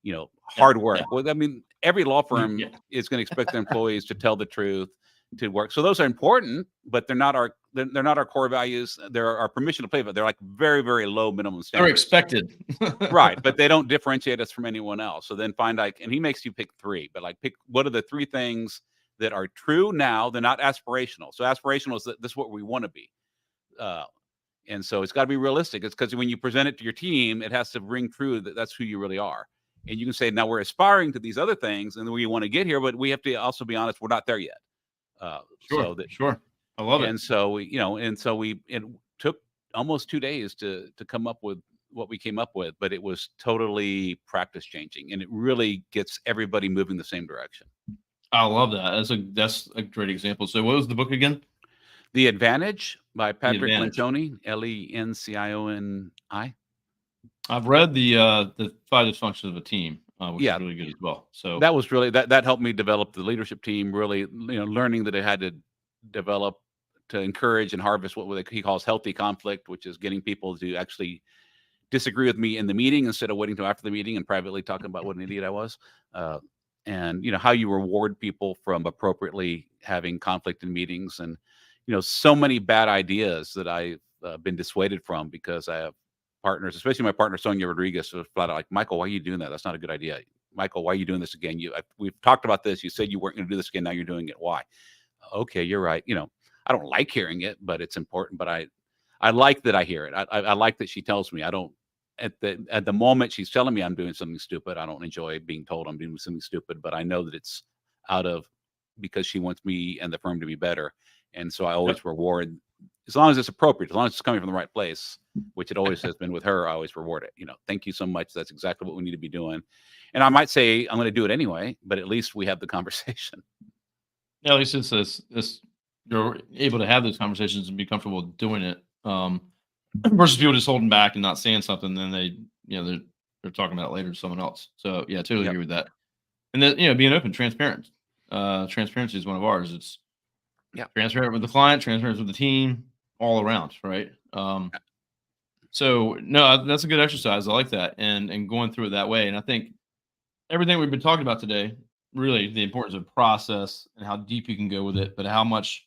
yeah, Hard work. yeah, Well, I mean, every law firm yeah. is going to expect their employees to tell the truth, to work. So those are important, but they're not our core values. They're our permission to play, but they're like very, very low minimum They're standards. expected. Right, but they don't differentiate us from anyone else. So then find, like, and he makes you pick three, but like pick what are the three things that are true now. They're not aspirational. So aspirational is that this is what we want to be. Uh, and so it's got to be realistic. It's because when you present it to your team, it has to ring true that that's who you really are. And you can say, now we're aspiring to these other things and we want to get here, but we have to also be honest, we're not there yet. Sure, So that, sure. I love it. and so it took almost 2 days to come up with what we came up with, but it was totally practice changing, and it really gets everybody moving the same direction. I love that. That's a great example. So, what was the book again? The Advantage by The Patrick Advantage. Lencioni, Lencioni. I've read the Five Dysfunctions of a Team, which is Yeah, really good as well. So, that was really that helped me develop the leadership team. Really, learning that I had to develop, to encourage and harvest what he calls healthy conflict, which is getting people to actually disagree with me in the meeting instead of waiting till after the meeting and privately talking about what an idiot I was. Uh, and how you reward people from appropriately having conflict in meetings. And so many bad ideas that I've been dissuaded from because I have partners, especially my partner Sonia Rodriguez, was flat out like, Michael, why are you doing that? That's not a good idea. Michael, why are you doing this again? We've talked about this. You said you weren't going to do this again. Now you're doing it. Why? Okay, you're right. I don't like hearing it, but it's important. But I like that I hear it. I like that she tells me. I don't, at the moment she's telling me I'm doing something stupid. I don't enjoy being told I'm doing something stupid, but I know that it's out of, because she wants me and the firm to be better. And so I yep. always reward, as long as it's appropriate, as long as it's coming from the right place, which it always has been with her. I always reward it. Thank you so much. That's exactly what we need to be doing. And I might say I'm going to do it anyway, but at least we have the conversation. Yeah, at least it's you're able to have those conversations and be comfortable doing it. Versus people just holding back and not saying something, then they're talking about it later to someone else. So yeah, I totally Yep. agree with that. And then being open, transparent. Transparency is one of ours. It's Yeah. transparent with the client, transparent with the team, all around, right? So no, that's a good exercise. I like that, and going through it that way. And I think everything we've been talking about today, really the importance of process and how deep you can go with it, but how much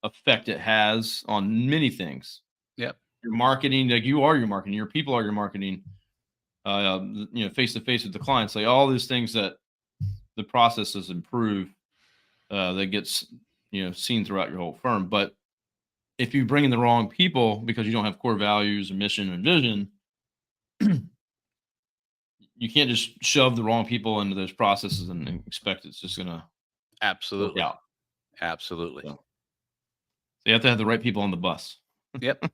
effect it has on many things. Yep. Your marketing, like you are your marketing, your people are your marketing. Face to face with the clients, like all these things that the processes improve, that gets seen throughout your whole firm. But if you bring in the wrong people because you don't have core values and mission and vision, you can't just shove the wrong people into those processes and expect it's just gonna work Absolutely. out. Absolutely. So They have to have the right people on the bus. Yep.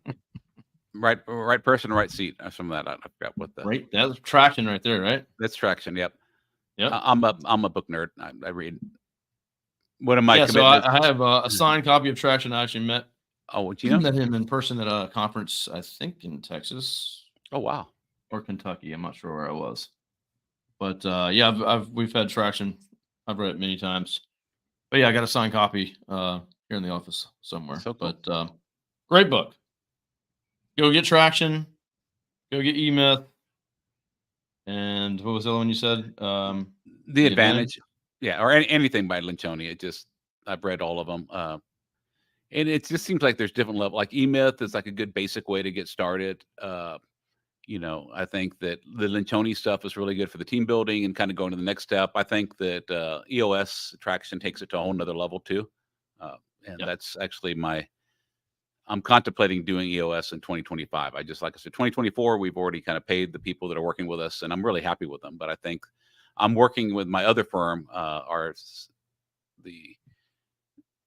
Right person, right seat. Some of that I forgot what the Right, that's traction right there, right? that's traction. Yep. Yep. I'm a book nerd. I read. One of my Yeah, so commitments. I have a signed copy of Traction. I actually met Oh, do you know? met him in person at a conference, I think in Texas Oh, wow. or Kentucky. I'm not sure where I was, but yeah, we've had Traction. I've read it many times. But yeah, I got a signed copy here in the office somewhere. So cool. But great book. Go get Traction. Go get E-Myth. And what was the other one you said? The Advantage. Yeah, or anything by Lencioni. I've read all of them. And it just seems like there's different levels. Like E-Myth is like a good basic way to get started. I think that the Lencioni stuff is really good for the team building and kind of going to the next step. I think that EOS Traction takes it to a whole nother level too. And that's actually I'm contemplating doing EOS in 2025. Like I said, 2024, we've already kind of paid the people that are working with us, and I'm really happy with them. But I think I'm working with my other firm,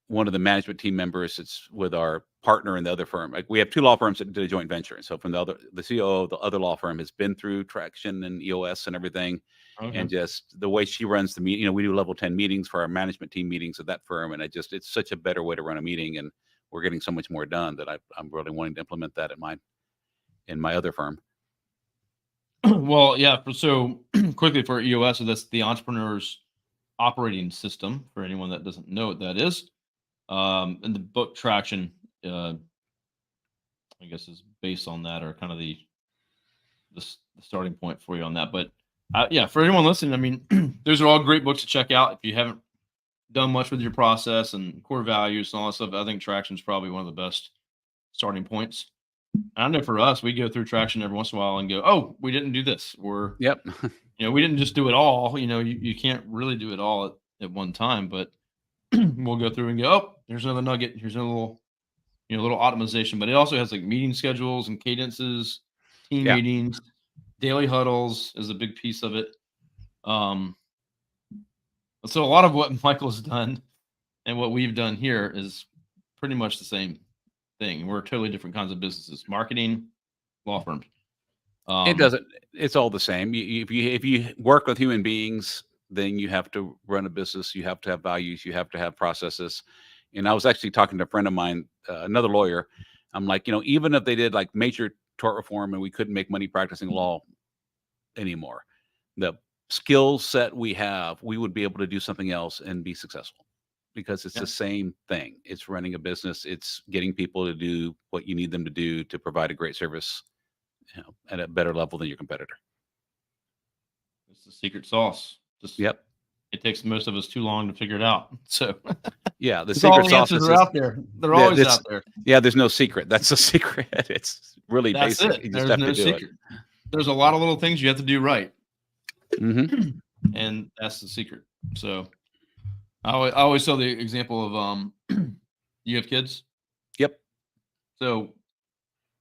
one of the management team members. It's with our partner in the other firm. Like we have two law firms that did a joint venture, and so from the COO of the other law firm has been through Traction and EOS and everything. Okay. And just the way she runs the meeting, we do level 10 meetings for our management team meetings at that firm, and it's such a better way to run a meeting, and we're getting so much more done that I'm really wanting to implement that in my other firm. Well, yeah. So quickly for EOS, so that's the entrepreneur's operating system. For anyone that doesn't know what that is, and the book Traction, I guess, is based on that, or kind of the starting point for you on that. But yeah, for anyone listening, I mean, those are all great books to check out if you haven't done much with your process and core values and all that stuff. I think Traction is probably one of the best starting points. I know for us, we go through Traction every once in a while and go, "Oh, we didn't do this," or Yep. we didn't just do it all. You can't really do it all at one time, but we'll go through and go, "Oh, here's another nugget. Here's another little optimization." But it also has like meeting schedules and cadences, team Yeah. meetings, daily huddles is a big piece of it. So a lot of what Michael's done and what we've done here is pretty much the same thing. We're totally different kinds of businesses: marketing, law firms. It's all the same. If you work with human beings, then you have to run a business. You have to have values. You have to have processes. And I was actually talking to a friend of mine, another lawyer. I'm like, even if they did like major tort reform and we couldn't make money practicing law anymore, the skill set we have, we would be able to do something else and be successful, because it's the same thing. It's running a business. It's getting people to do what you need them to do to provide a great service, at a better level than your competitor. It's the secret sauce. Yep. It takes most of us too long to figure it out. So yeah, the secret sauce are out there. They're always out there. Yeah, there's no secret. That's the secret. It's really That's basic. it. You just There's have no to do secret. it. There's a lot of little things you have to do right. Mm-hmm. And that's the secret. So I always tell the example of you have kids. Yep. So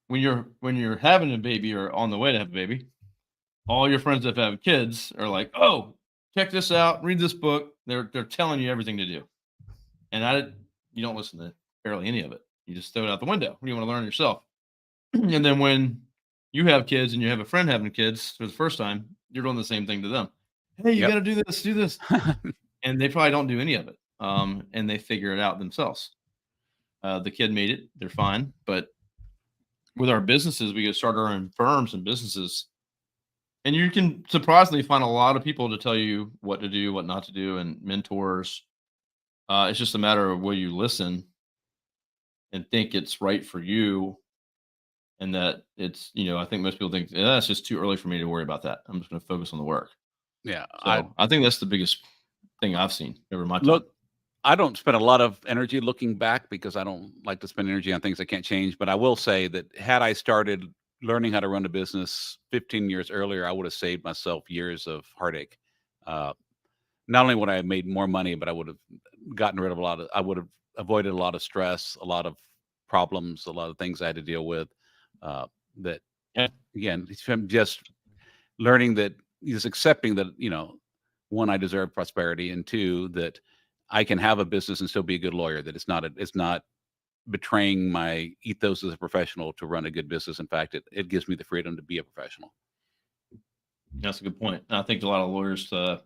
when you're having a baby or on the way to have a baby, all your friends that have kids are like, "Oh, check this out, read this book." They're telling you everything to do, and you don't listen to barely any of it. You just throw it out the window. You want to learn yourself. And then when you have kids and you have a friend having kids for the first time, you're doing the same thing to them. "Hey, you got to do this," and they probably don't do any of it. And they figure it out themselves. The kid made it; they're fine. But with our businesses, we go start our own firms and businesses. And you can surprisingly find a lot of people to tell you what to do, what not to do, and mentors. It's just a matter of where you listen and think it's right for you, and that it's, I think most people think, it's just too early for me to worry about that. I'm just going to focus on the work. Yeah. So I think that's the biggest thing I've seen over my time. Look, I don't spend a lot of energy looking back because I don't like to spend energy on things I can't change. But I will say that had I started learning how to run a business 15 years earlier, I would have saved myself years of heartache. Not only would I have made more money, but I would have gotten rid of I would have avoided a lot of stress, a lot of problems, a lot of things I had to deal with. Again, it's from just learning that, just accepting that, one, I deserve prosperity, and two, that I can have a business and still be a good lawyer, that it's not betraying my ethos as a professional to run a good business. In fact, it gives me the freedom to be a professional. That's a good point. I think a lot of lawyers just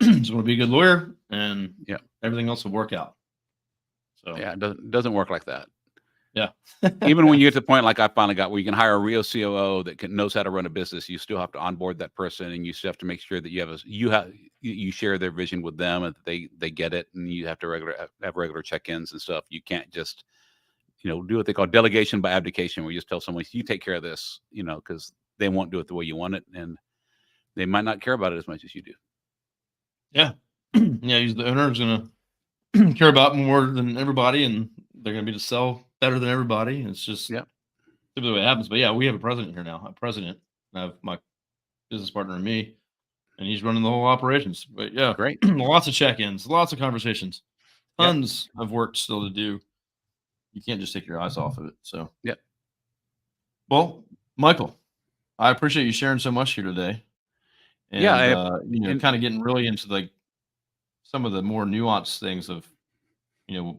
want to be a good lawyer, and everything else will work out. So yeah, it doesn't work like that. Yeah. Even when you get to the point like I finally got, where you can hire a real COO that knows how to run a business, you still have to onboard that person, and you still have to make sure that you share their vision with them, and they get it, and you have to have regular check-ins and stuff. You can't just do what they call delegation by abdication, where you just tell someone, you take care of this, because they won't do it the way you want it, and they might not care about it as much as you do. Yeah. Yeah. The owner is going to care about more than everybody, and they're going to be to sell better than everybody. It's just typically the way it happens. But yeah, we have a president here now, I have my business partner and me, and he's running the whole operations. But yeah, great. Lots of check-ins, lots of conversations, tons of work still to do. You can't just take your eyes off of it. So, well, Michael, I appreciate you sharing so much here today. And, kind of getting really into like some of the more nuanced things of,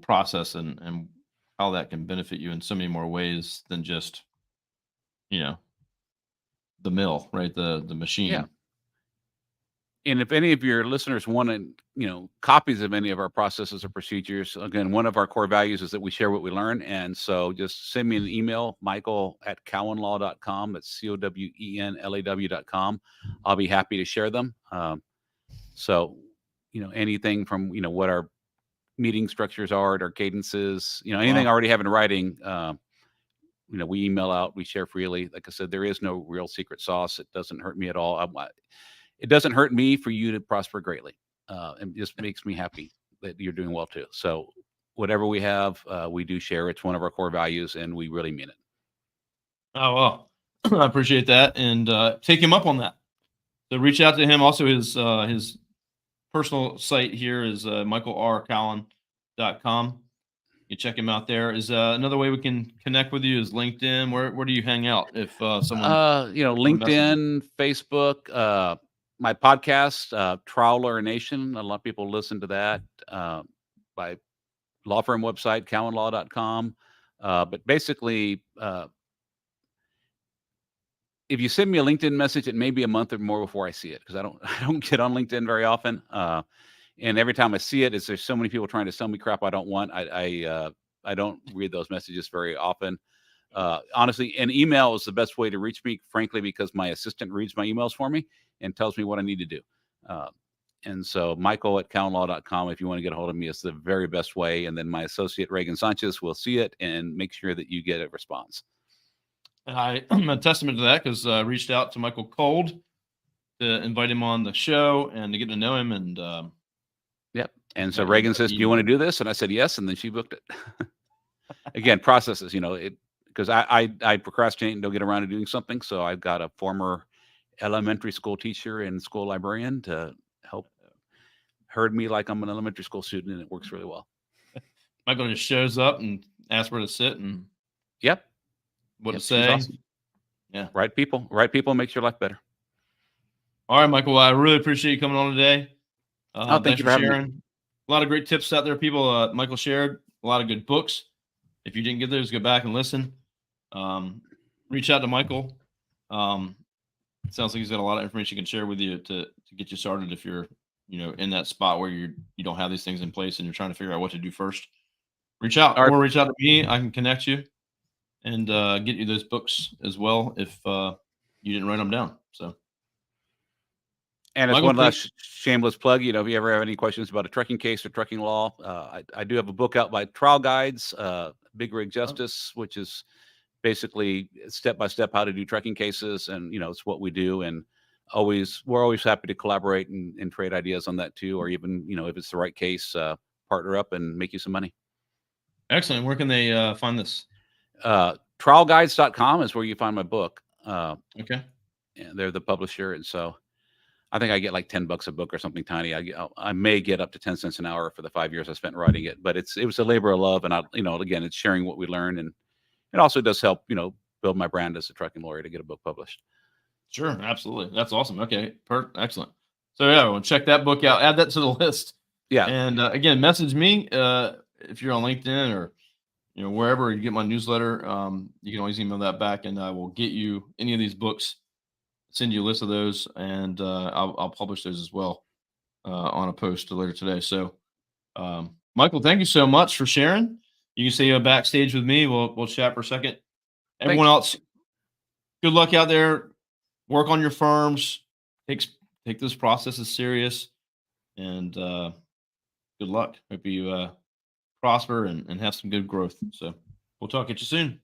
process and how that can benefit you in so many more ways than just, the mill, right? The machine. Yeah. And if any of your listeners want copies of any of our processes or procedures, again, one of our core values is that we share what we learn. And so just send me an email, michael@cowenlaw.com. That's COWENLAW.com. I'll be happy to share them. So, anything from, what our meeting structures are, our cadences, anything I already have in writing, we email out, we share freely. Like I said, there is no real secret sauce. It doesn't hurt me at all. It doesn't hurt me for you to prosper greatly. And just makes me happy that you're doing well too. So whatever we have, we do share. It's one of our core values, and we really mean it. Oh, well, I appreciate that. And take him up on that. So reach out to him. Also, his personal site here is michaelrcowen.com. You check him out there. Is another way we can connect with you is LinkedIn. Where do you hang out if someone LinkedIn, Facebook, my podcast, Trial Lawyer Nation. A lot of people listen to that. My law firm website, cowenlaw.com. But basically, if you send me a LinkedIn message, it may be a month or more before I see it, because I don't get on LinkedIn very often. And every time I see it, there's so many people trying to sell me crap I don't want. I don't read those messages very often. Honestly, an email is the best way to reach me, frankly, because my assistant reads my emails for me and tells me what I need to do. And so michael@cowenlaw.com, if you want to get a hold of me, is the very best way. And then my associate, Reagan Sanchez, will see it and make sure that you get a response. And I'm a testament to that, because I reached out to Michael cold to invite him on the show and to get to know him. And and so Reagan says, do you want to do this? And I said, yes. And then she booked it. Again, processes, because I procrastinate and don't get around to doing something. So I've got a former elementary school teacher and school librarian to help herd me like I'm an elementary school student, and it works really well. Michael just shows up and asks where to sit and what to say. Awesome. Yeah. Right people makes your life better. All right, Michael. I really appreciate you coming on today. Thank you for sharing. Me. A lot of great tips out there, people. Michael shared a lot of good books. If you didn't get those, go back and listen. Reach out to Michael. It sounds like he's got a lot of information he can share with you to get you started if you're in that spot where you don't have these things in place and you're trying to figure out what to do first. Reach out or reach out to me. I can connect you and get you those books as well if you didn't write them down. So. And as one last shameless plug, if you ever have any questions about a trucking case or trucking law, I do have a book out by Trial Guides, Big Rig Justice, which is basically step-by-step how to do trucking cases. And, it's what we do. And we're always happy to collaborate and trade ideas on that too. Or even, if it's the right case, partner up and make you some money. Excellent. Where can they find this? Trialguides.com is where you find my book. Okay. And they're the publisher. And so I think I get like $10 a book or something tiny. I may get up to 10 cents an hour for the 5 years I spent writing it, but it was a labor of love. And again, it's sharing what we learn, and it also does help, build my brand as a trucking lawyer to get a book published. Sure. Absolutely. That's awesome. Okay. Excellent. So yeah, everyone check that book out, add that to the list. Yeah. And again, message me if you're on LinkedIn or wherever you get my newsletter, you can always email that back, and I will get you any of these books, send you a list of those, and I'll publish those as well on a post later today. So, Michael, thank you so much for sharing. You can stay backstage with me. We'll chat for a second. Everyone Thanks. else, good luck out there. Work on your firms. Take this process as serious, and good luck. Hope you prosper and have some good growth. So we'll talk at you soon.